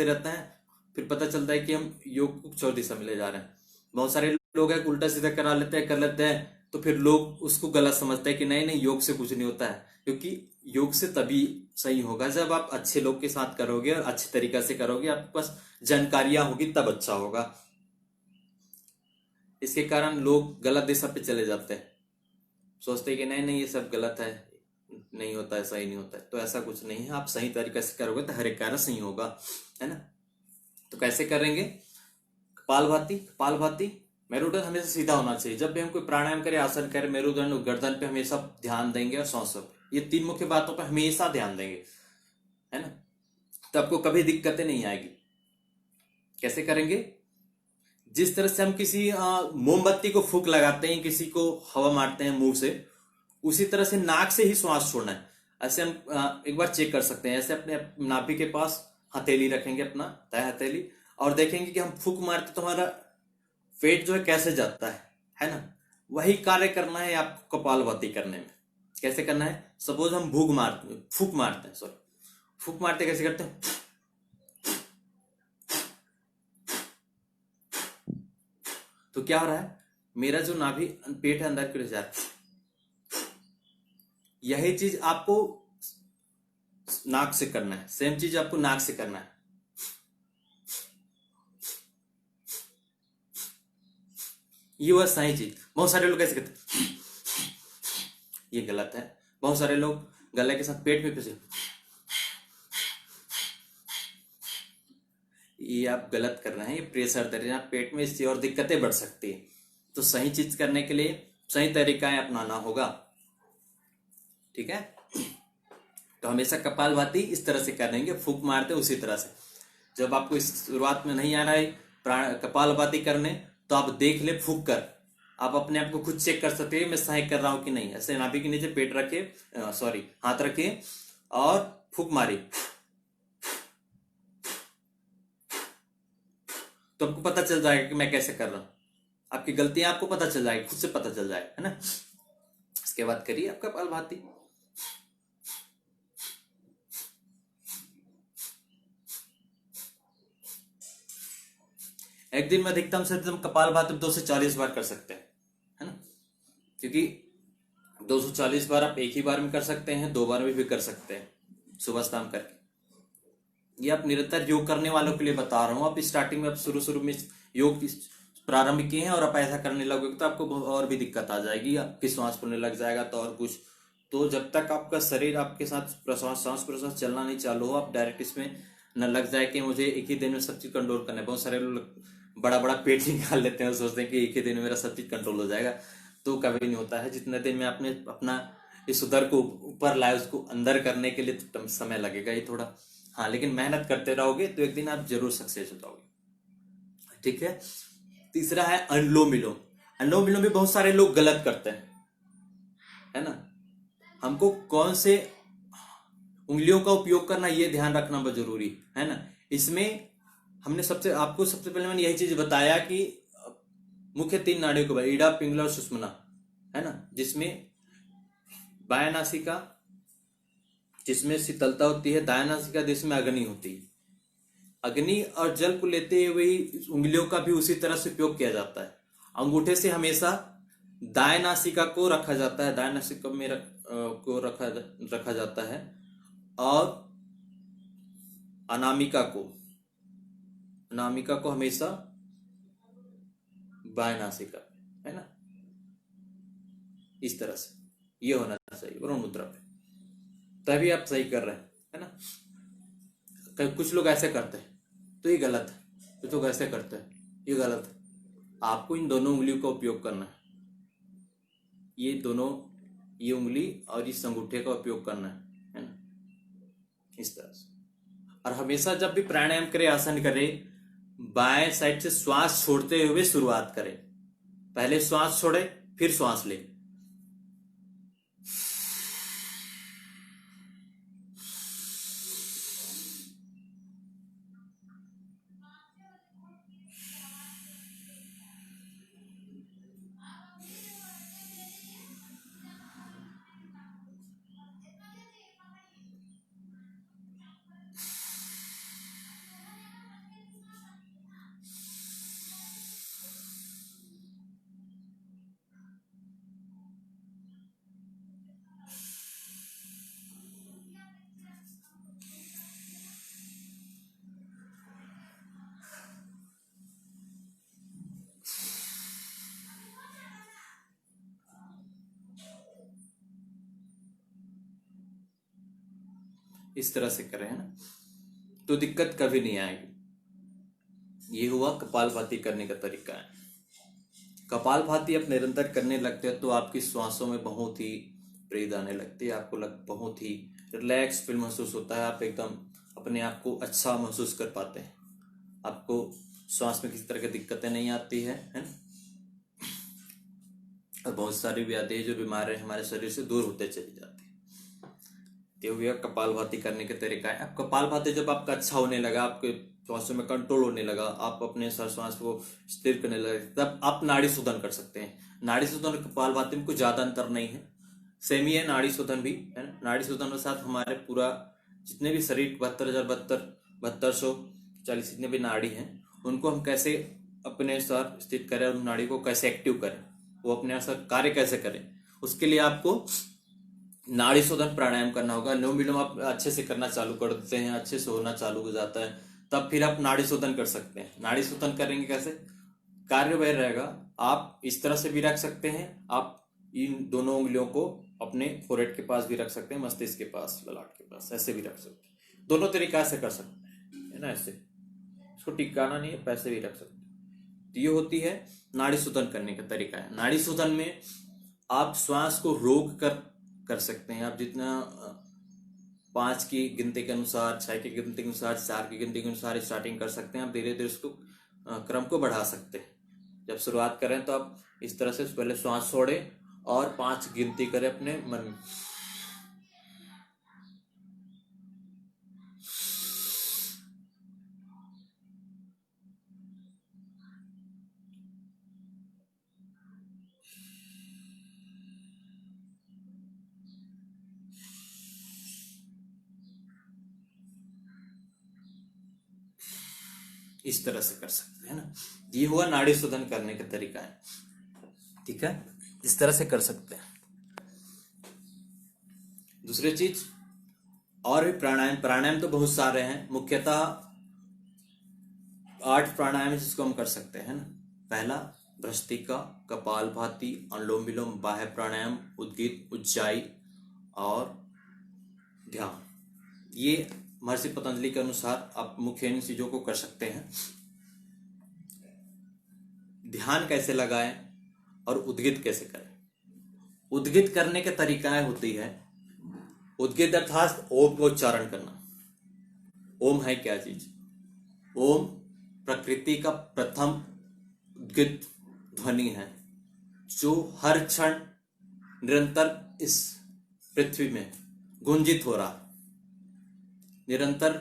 रहते हैं, फिर पता चलता है कि हम योग को कुछ और दिशा में ले जा रहे हैं। बहुत सारे लोग हैं उल्टा सीधा करा लेते हैं, कर लेते हैं, तो फिर लोग उसको गलत समझते हैं कि नहीं नहीं योग से कुछ नहीं होता है। क्योंकि योग से तभी सही होगा जब आप अच्छे लोग के साथ करोगे और अच्छे तरीका से करोगे, आपके पास जानकारियां होगी, तब अच्छा होगा। इसके कारण लोग गलत दिशा पे चले जाते हैं, सोचते हैं कि नहीं नहीं ये सब गलत है, नहीं होता है, सही नहीं होता है। तो ऐसा कुछ नहीं है, आप सही तरीके से करोगे तो हर एक कार्य सही होगा, है ना। तो कैसे करेंगे, कपालभाति। कपालभाति मेरुदंड हमेशा सीधा होना चाहिए। जब भी हम कोई प्राणायाम करें, आसन करें, मेरुदंड और गर्दन पे हमेशा ध्यान देंगे और सांसों पे, ये 3 मुख्य बातों पे हमेशा ध्यान देंगे, है ना। तो आपको कभी दिक्कतें नहीं आएगी। कैसे करेंगे, जिस तरह से हम किसी मोमबत्ती को फूंक लगाते हैं, किसी को हवा मारते हैं मुंह से, उसी तरह से नाक से ही श्वास छोड़ना है। ऐसे हम एक बार चेक कर सकते हैं। ऐसे अपने नाभि के पास हथेली रखेंगे, अपना दाएं हथेली, और देखेंगे कि हम फूंक मारते तो हमारा पेट जो है कैसे जाता है ना। वही कार्य करना है आपको कपालभाति करने में। कैसे करना है, सपोज हम फूंक मारते हैं, फूंक मारते कैसे करते हैं, तो क्या हो रहा है, मेरा जो नाभि पेट है अंदर की ओर जा रहा है। यही चीज आपको नाक से करना है, सेम चीज आपको नाक से करना है। ये वह सही चीज। बहुत सारे लोग कैसे करते हैं, ये गलत है। बहुत सारे लोग गले के साथ पेट में फंसे, ये आप गलत कर रहे हैं, ये प्रेशर दे रहे हैं पेट में, इससे और दिक्कतें बढ़ सकती है। तो सही चीज करने के लिए सही तरीकाएं अपनाना होगा, ठीक है। तो हमेशा कपालभाति इस तरह से करेंगे, फूंक मारते उसी तरह से। जब आपको इस शुरुआत में नहीं आ रहा है कपालभाति करने, तो आप देख ले फूंक कर, आप अपने आप को खुद चेक कर सकते हैं मैं सही कर रहा हूं कि नहीं। ऐसे नाभि के नीचे पेट रखे, हाथ रखे और फूंक मारी, तो आपको पता चल जाएगा कि मैं कैसे कर रहा हूं। आपकी गलतियां आपको पता चल जाएगी, खुद से पता चल जाएगा, है ना। इसके बाद करिए आप कपालभाति। एक दिन में अधिकतम से अधिकतम कपालभाति 2 से 40 बार कर सकते हैं, है ना। क्योंकि 240 बार आप एक ही बार में कर सकते हैं, 2 बार में भी कर सकते हैं, सुबह शाम करके। ये आप निरंतर योग करने वालों के लिए बता रहा हूं। आप स्टार्टिंग में, आप शुरू में योग प्रारंभ किए हैं और आप ऐसा करने लगोगे तो आपको और भी दिक्कत आ जाएगी, आपकी सांस फूलने लग जाएगा तो और कुछ। तो जब तक आपका शरीर आपके साथ सांस प्रश्वास चलना नहीं चालू हो, आप डायरेक्ट इसमें न लग जाए कि मुझे एक ही दिन में सब चीज कंट्रोल करना है। बहुत सारे लोग बड़ा बड़ा पेट निकाल लेते हैं और सोचते हैं कि एक ही दिन में मेरा सब चीज कंट्रोल हो जाएगा। तो कभी नहीं होता है। जितने दिन में आपने अपना इस उदर को ऊपर लाए, उसको अंदर करने के लिए तो समय लगेगा ही थोड़ा। हाँ, लेकिन मेहनत करते रहोगे तो एक दिन आप जरूर सक्सेस हो जाओगे। ठीक है। तीसरा है अनुलोम विलोम। अनुलोम विलोम भी बहुत सारे लोग गलत करते हैं, है ना। हमको कौन से उंगलियों का उपयोग करना, ये ध्यान रखना बहुत जरूरी है ना। इसमें हमने आपको सबसे पहले मैंने यही चीज बताया कि मुख्य 3 नाड़ियों के बाद ईडा, पिंगला और सुषुम्ना, है ना, जिसमें बायां नासिका जिसमें शीतलता होती है, दायां नासिका जिसमें अग्नि होती है। अग्नि और जल को लेते हुए उंगलियों का भी उसी तरह से उपयोग किया जाता है। अंगूठे से हमेशा दाएं नासिका को रखा जाता है, दाएं नासिका में रखा जाता है, और अनामिका को हमेशा बाएं नासिका, है ना। इस तरह से ये होना चाहिए वरुण मुद्रा पे, तभी आप सही कर रहे हैं, है ना। कुछ लोग ऐसे करते हैं तो ये गलत है, कुछ लोग ऐसे करते हैं, ये गलत है। आपको इन दोनों उंगलियों का उपयोग करना है, ये उंगली और इस अंगूठे का उपयोग करना है ना, इस तरह से। और हमेशा जब भी प्राणायाम करें, आसन करें, बाएं साइड से श्वास छोड़ते हुए शुरुआत करें। पहले श्वास छोड़े, फिर श्वास ले। इस तरह से करें, है ना, तो दिक्कत कभी नहीं आएगी। ये हुआ कपालभाति करने का तरीका है। कपालभाति आप निरंतर करने लगते हैं तो आपकी श्वासों में बहुत ही ब्रीद आने लगती है, आपको बहुत ही रिलैक्स फील महसूस होता है। आप एकदम अपने आप को अच्छा महसूस कर पाते हैं, आपको श्वास में किसी तरह की दिक्कतें नहीं आती है ना। और बहुत सारी व्याधि जो बीमारी हमारे शरीर से दूर होते चली जाती है। तो यह कपालभाति करने का तरीका है। अब कपालभाति जब आपका अच्छा होने लगा, आपके श्वासों में कंट्रोल होने लगा, आप अपने श्वास को स्थिर करने लगे, तब आप नाड़ी शोधन कर सकते हैं। नाड़ी शोधन और कपालभाति में कोई ज्यादा अंतर नहीं है, सेम ही है नाड़ी शोधन भी, है ना। नाड़ी शोधन के साथ हमारे पूरा जितने भी शरीर 72,072,4240 जितने भी नाड़ी हैं, उनको हम कैसे अपने साथ स्थित करें, उन नाड़ी को कैसे एक्टिव करें, वो अपने साथ कार्य कैसे करें, उसके लिए आपको नाड़ी शोधन प्राणायाम करना होगा। अनुलोम विलोम आप अच्छे से करना चालू कर देते हैं, अच्छे से होना चालू हो जाता है, तब फिर आप नाड़ी शोधन कर सकते हैं। नाड़ी शोधन करेंगे कैसे, कार्य वह रहेगा, आप इस तरह से भी रख सकते हैं, आप इन दोनों उंगलियों को अपने फोrehead के पास भी रख सकते हैं, मस्तिष्क के पास, ललाट के पास, ऐसे भी रख सकते हैं। दोनों तरीका से कर सकते हैं, है ना। ऐसे इसको टिकाना नहीं है, पैसे भी रख सकते हैं। तो ये होती है नाड़ी शोधन करने का तरीका है। नाड़ी शोधन में आप श्वास को रोक कर सकते हैं। आप जितना 5 की गिनती के अनुसार, 6 की गिनती के अनुसार, 4 की गिनती के अनुसार स्टार्टिंग कर सकते हैं। आप धीरे धीरे उसको क्रम को बढ़ा सकते हैं। जब शुरुआत करें तो आप इस तरह से पहले श्वास छोड़ें और 5 गिनती करें अपने मन में। इस तरह से कर सकते हैं ना। ये हुआ नाड़ी शोधन करने का तरीका है, ठीक है। इस तरह से कर सकते हैं। दूसरी चीज और भी प्राणायाम तो बहुत सारे हैं, मुख्यतः 8 प्राणायाम जिसको हम कर सकते हैं ना। पहला भ्रस्त्रिका, कपालभाति, अनुलोम विलोम, बाह्य प्राणायाम, उद्गीत, उज्जाई और ध्यान। ये महर्षि पतंजलि के अनुसार आप मुख्य इन चीजों को कर सकते हैं। ध्यान कैसे लगाएं और उद्गीत कैसे करें, उद्गित करने के तरीकाएं होती है। उद्गित अर्थात ओम का उच्चारण करना। ओम है क्या चीज? ओम प्रकृति का प्रथम उद्गित ध्वनि है जो हर क्षण निरंतर इस पृथ्वी में गुंजित हो रहा है, निरंतर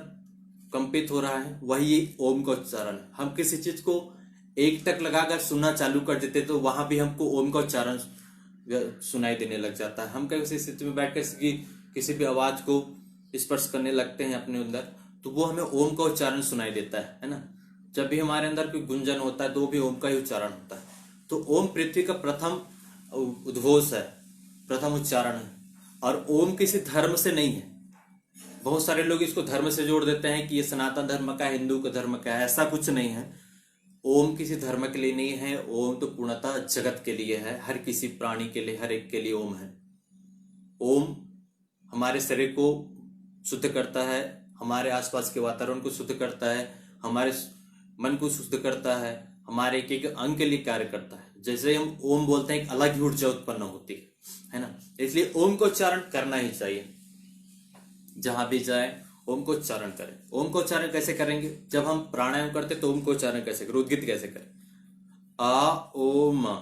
कंपित हो रहा है, वही ओम का उच्चारण है। हम किसी चीज को एक टक लगाकर सुनना चालू कर देते तो वहां भी हमको ओम का उच्चारण सुनाई देने लग जाता है। हम किसी स्थिति में बैठ कर किसी भी आवाज को स्पर्श करने लगते हैं अपने अंदर, तो वो हमें ओम का उच्चारण सुनाई देता है ना। जब भी हमारे अंदर कोई गुंजन होता है तो भी ओम का ही उच्चारण होता है। तो ओम पृथ्वी का प्रथम उद्घोष है, प्रथम उच्चारण है। और ओम किसी धर्म से नहीं है। बहुत सारे लोग इसको धर्म से जोड़ देते हैं कि ये सनातन धर्म का है, हिंदू का धर्म का है। ऐसा कुछ नहीं है। ओम किसी धर्म के लिए नहीं है। ओम तो पूर्णतः जगत के लिए है, हर किसी प्राणी के लिए, हर एक के लिए ओम है। ओम हमारे शरीर को शुद्ध करता है, हमारे आसपास के वातावरण को शुद्ध करता है, हमारे मन को शुद्ध करता है, हमारे एक एक अंग के लिए कार्य करता है। जैसे हम ओम बोलते हैं एक अलग ही ऊर्जा उत्पन्न होती है ना। इसलिए ओम को उच्चारण करना ही चाहिए। जहां भी जाए ओम को उच्चारण करें। ओम को उच्चारण कैसे करेंगे? जब हम प्राणायाम करते तो ओम को उच्चारण कैसे करें, उद्गित कैसे करें? आ ओ म,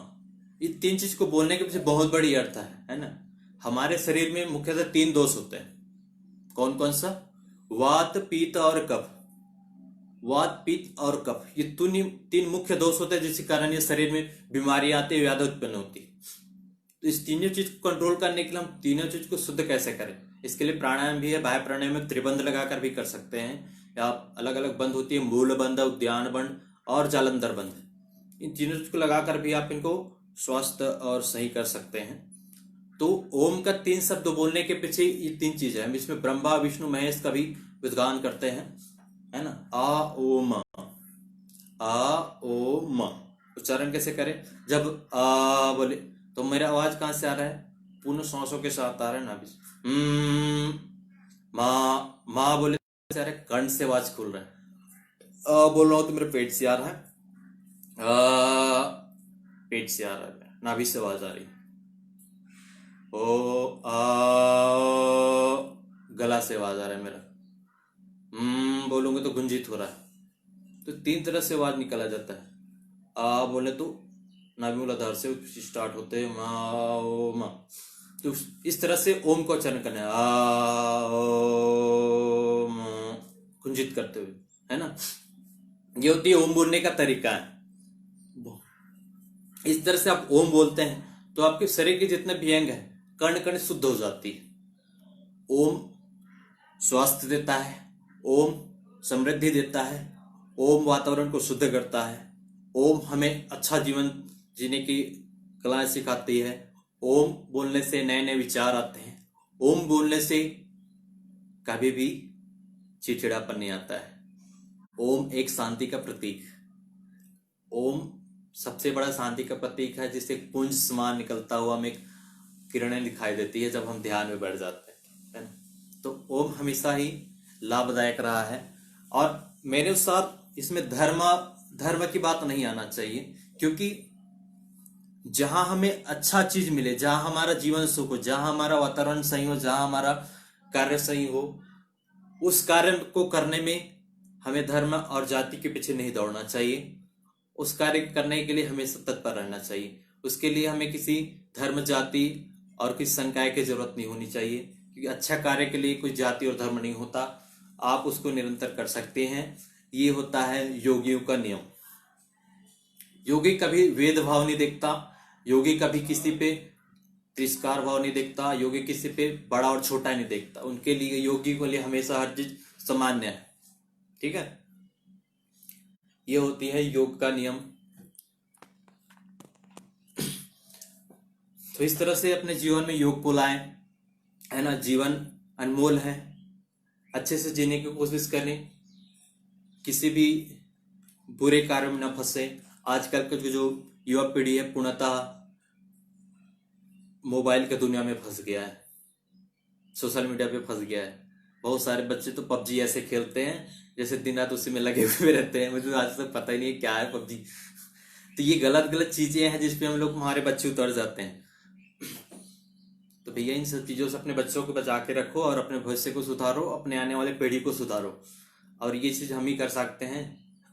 ये तीन चीज को बोलने के पीछे बहुत बड़ी अर्थ है ना। हमारे शरीर में मुख्यतः 3 दोष होते हैं। कौन कौन सा? वात, पित्त और कफ। वात, पित्त और कफ, ये 3 मुख्य दोष होते हैं जिसके कारण ये शरीर में बीमारियां आती है, व्याधि उत्पन्न होती है। तो इस तीनों चीज को कंट्रोल करने के लिए हम तीनों चीज को शुद्ध कैसे करें, इसके लिए प्राणायाम भी है। बाह्य प्राणायाम में त्रिबंध लगाकर भी कर सकते हैं, या अलग अलग बंध होती है, मूल बंध, उद्यान बंध और जालंधर बंध। इन तीनों चीज को लगाकर भी आप इनको स्वस्थ और सही कर सकते हैं। तो ओम का 3 शब्द बोलने के पीछे ये 3 चीज है। हम इसमें ब्रह्मा, विष्णु, महेश का भी विद्गान करते हैं, है ना। आ ओम, आ ओम उच्चारण कैसे करें? जब आ बोले तो मेरा आवाज कहां से आ रहा है? पूर्ण सांसों के साथ आ रहा है ना। माँ बोले से आ रहा है, कंठ से आवाज खुल रहा है। बोल रहा हूं तो मेरे पेट से आ रहा है, पेट से आ रहा है, नाभि से आवाज आ रही है। ओ आ, गला से आवाज आ रहा है मेरा। बोलूंगे तो गुंजित हो रहा है। तो 3 तरह से आवाज निकला जाता है। आ बोले तो नाभि मूलाधार से स्टार्ट होते हैं, मा ओ मा। तो इस तरह से ओम को उच्चारण करना है, आ ओम, कुंजित करते हुए, है ना। ये होती है ओम बोलने का तरीका है। इस तरह से आप ओम बोलते हैं तो आपके शरीर के जितने भी अंग हैं, कण कण शुद्ध हो जाती है। ओम स्वास्थ्य देता है, ओम समृद्धि देता है, ओम वातावरण को शुद्ध करता है, ओम हमें अच्छा जीवन जीने की कला सिखाती है। ओम बोलने से नए नए विचार आते हैं। ओम बोलने से कभी भी चिड़चिड़ापन नहीं आता है। ओम एक शांति का प्रतीक। ओम सबसे बड़ा शांति का प्रतीक है, जिससे पुंज समान निकलता हुआ हमें किरणें दिखाई देती है जब हम ध्यान में बैठ जाते हैं, है ना। तो ओम हमेशा ही लाभदायक रहा है। और मेरे साथ इसमें धर्म की बात नहीं आना चाहिए, क्योंकि जहां हमें अच्छा चीज मिले, जहां हमारा जीवन सुख हो, जहां हमारा वातावरण सही हो, जहां हमारा कार्य सही हो, उस कार्य को करने में हमें धर्म और जाति के पीछे नहीं दौड़ना चाहिए। उस कार्य करने के लिए हमें तत्पर रहना चाहिए। उसके लिए हमें किसी धर्म, जाति और किसी संकाय की जरूरत नहीं होनी चाहिए, क्योंकि अच्छा कार्य के लिए कोई जाति और धर्म नहीं होता। आप उसको निरंतर कर सकते हैं। ये होता है योगियों का नियम। योगी कभी वेद भाव नहीं देखता, योगी कभी किसी पे तिरस्कार भाव नहीं देखता, योगी किसी पे बड़ा और छोटा नहीं देखता। उनके लिए, योगी के लिए हमेशा हर चीज सामान्य है। ठीक है, ये होती है योग का नियम। तो इस तरह से अपने जीवन में योग को लाएं, है ना। जीवन अनमोल है, अच्छे से जीने की कोशिश करें, किसी भी बुरे कार्य में न फंसे। आजकल का जो युवा पीढ़ी है पूर्णतः मोबाइल के दुनिया में फंस गया है, सोशल मीडिया पे फंस गया है। बहुत सारे बच्चे तो पबजी ऐसे खेलते हैं जैसे दिन रात उसी में लगे हुए रहते हैं। मुझे आज तक पता ही नहीं है क्या है पबजी। तो ये गलत चीजें हैं जिसपे हम लोग, हमारे बच्चे उतर जाते हैं। तो भैया इन सब चीज़ों से अपने बच्चों को बचा के रखो और अपने भविष्य को सुधारो, अपने आने वाले पीढ़ी को सुधारो। और ये चीज़ हम ही कर सकते हैं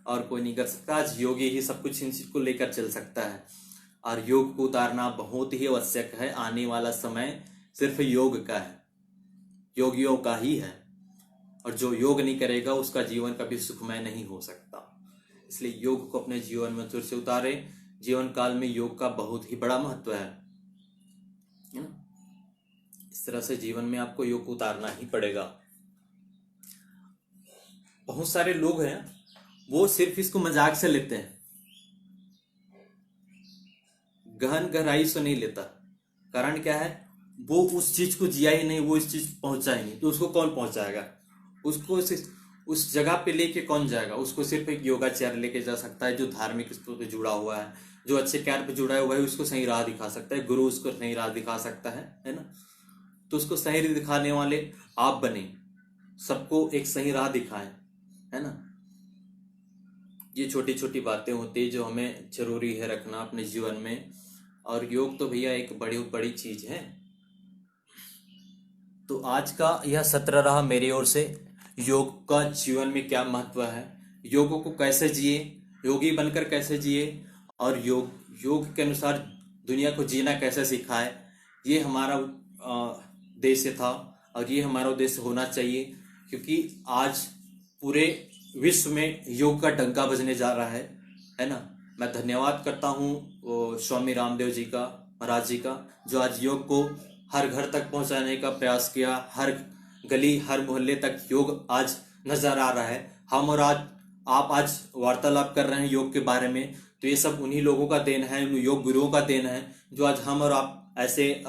और कोई नहीं कर सकता। आज योग ही सब कुछ इन चीज को लेकर चल सकता है और योग को उतारना बहुत ही आवश्यक है। आने वाला समय सिर्फ योग का है, योगियों का ही है, और जो योग नहीं करेगा उसका जीवन कभी सुखमय नहीं हो सकता। इसलिए योग को अपने जीवन में फिर से उतारे। जीवन काल में योग का बहुत ही बड़ा महत्व है ना। इस तरह से जीवन में आपको योग को उतारना ही पड़ेगा। बहुत सारे लोग हैं वो सिर्फ इसको मजाक से लेते हैं, गहन गहराई से नहीं लेता। कारण क्या है, वो उस चीज को जिया ही नहीं, वो इस चीज पहुंचा ही नहीं, तो उसको कौन पहुंचाएगा? उसको उस जगह पे लेके कौन जाएगा? उसको सिर्फ एक योगाचार्य लेके जा सकता है जो धार्मिक स्तरों पे जुड़ा हुआ है, जो अच्छे कार्य पे जुड़ा हुआ है, उसको सही राह दिखा सकता है। गुरु उसको सही राह दिखा सकता है ना। तो उसको सही राह दिखाने वाले आप बने, सबको एक सही राह दिखाएं, है ना। ये छोटी छोटी बातें होती है जो हमें जरूरी है रखना अपने जीवन में। और योग तो भैया एक बड़ी बड़ी चीज है। तो आज का यह सत्र रहा मेरी ओर से, योग का जीवन में क्या महत्व है, योग को कैसे जिए, योगी बनकर कैसे जिए, और योग के अनुसार दुनिया को जीना कैसे सिखाए। ये हमारा उद्देश्य था और ये हमारा उद्देश्य होना चाहिए, क्योंकि आज पूरे विश्व में योग का डंका बजने जा रहा है ना। मैं धन्यवाद करता हूँ स्वामी रामदेव जी का, महाराज जी का, जो आज योग को हर घर तक पहुंचाने का प्रयास किया। हर गली हर मोहल्ले तक योग आज नजर आ रहा है। हम और आप आज वार्तालाप कर रहे हैं योग के बारे में, तो ये सब उन्हीं लोगों का देन है, उन योग गुरुओं का देन है, जो आज हम और आप ऐसे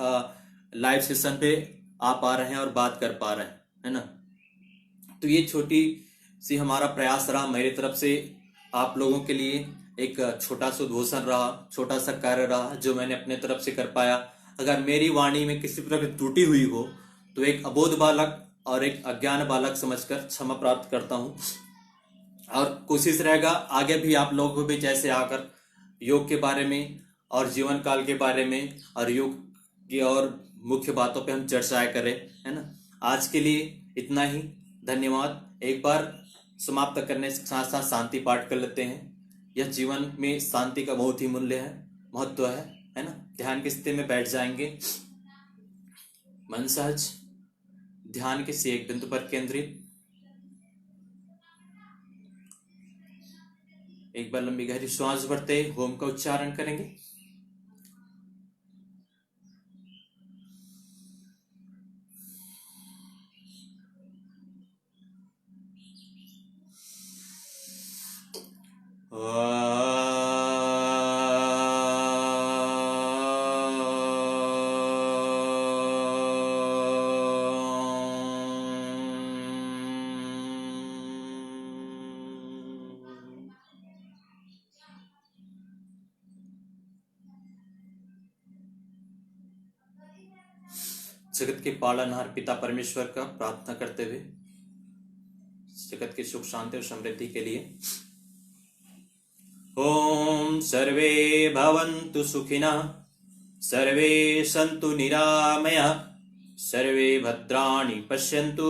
लाइव सेशन पे आ पा रहे हैं और बात कर पा रहे हैं, है ना। तो ये छोटी सी हमारा प्रयास रहा मेरी तरफ से आप लोगों के लिए, एक छोटा सा उद्घोषण रहा, छोटा सा कार्य रहा जो मैंने अपने तरफ से कर पाया। अगर मेरी वाणी में किसी प्रकार की त्रुटि हुई हो तो एक अबोध बालक और एक अज्ञान बालक समझकर क्षमा प्राप्त करता हूँ। और कोशिश रहेगा आगे भी आप लोगों को भी जैसे आकर योग के बारे में और जीवन काल के बारे में और योग की और मुख्य बातों पे हम चर्चाएं करें, है ना। आज के लिए इतना ही, धन्यवाद। एक बार समाप्त करने के साथ साथ शांति पाठ कर लेते हैं। यह जीवन में शांति का बहुत ही मूल्य है, महत्व है ना। ध्यान की स्थिति में बैठ जाएंगे, मन सहज, ध्यान किसी एक बिंदु पर केंद्रित। एक बार लंबी गहरी श्वास भरते ओम का उच्चारण करेंगे। जगत के पालनहार पिता परमेश्वर का प्रार्थना करते हुए जगत की सुख शांति और समृद्धि के लिए ओम सर्वे भवन्तु सुखिनः, सर्वे सन्तु निरामयाः, सर्वे भद्राणि पश्यन्तु,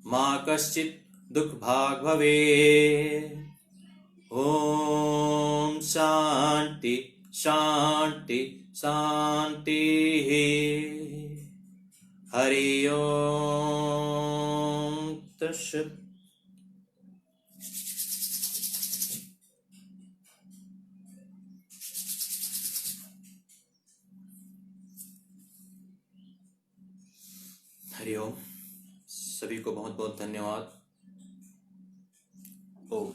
मा कश्चित् दुःखभाग् भवेत्। ओम शांति शांति शांति। हरि ओम तत्सत्। हरि ओम। सभी को बहुत बहुत धन्यवाद। ओम।